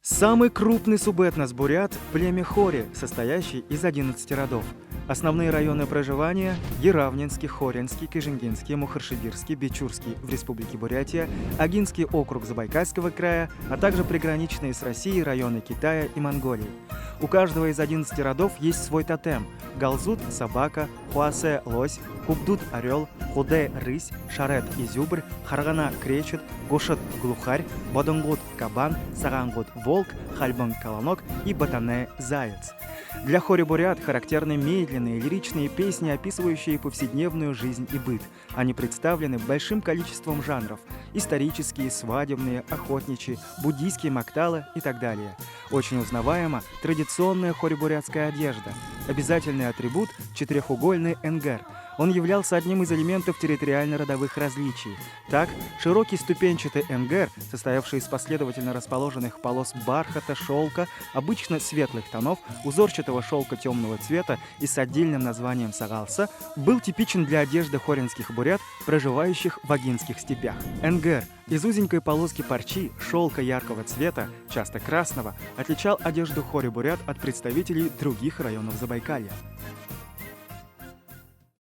Самый крупный субэтнос-бурят– племя Хори, состоящий из 11 родов. Основные районы проживания– Еравнинский, Хоринский, Кижингинский, Мухоршибирский, Бичурский в Республике Бурятия, Агинский округ Забайкальского края, а также приграничные с Россией районы Китая и Монголии. У каждого из 11 родов есть свой тотем. Галзут – собака, Хуасе – лось, Кубдут – орел, Худе – рысь, Шарет – изюбрь, Харгана – кречет, Гушет – глухарь, Бадунгут – кабан, Сарангут – волк, Хальбан – колонок и Батане – заяц. Для хори-бурят характерны медленные лиричные песни, описывающие повседневную жизнь и быт. Они представлены большим количеством жанров – исторические, свадебные, охотничьи, буддийские макталы и так далее. Очень узнаваема традиционная хори-бурятская одежда. Обязательный атрибут – четырехугольный энгер. Он являлся одним из элементов территориально-родовых различий. Так, широкий ступенчатый энгер, состоявший из последовательно расположенных полос бархата, шелка, обычно светлых тонов, узорчатого шелка темного цвета и с отдельным названием сагалса, был типичен для одежды хоринских бурят, проживающих в агинских степях. Энгер из узенькой полоски парчи, шелка яркого цвета, часто красного, отличал одежду хори-бурят от представителей других районов Забайкалья.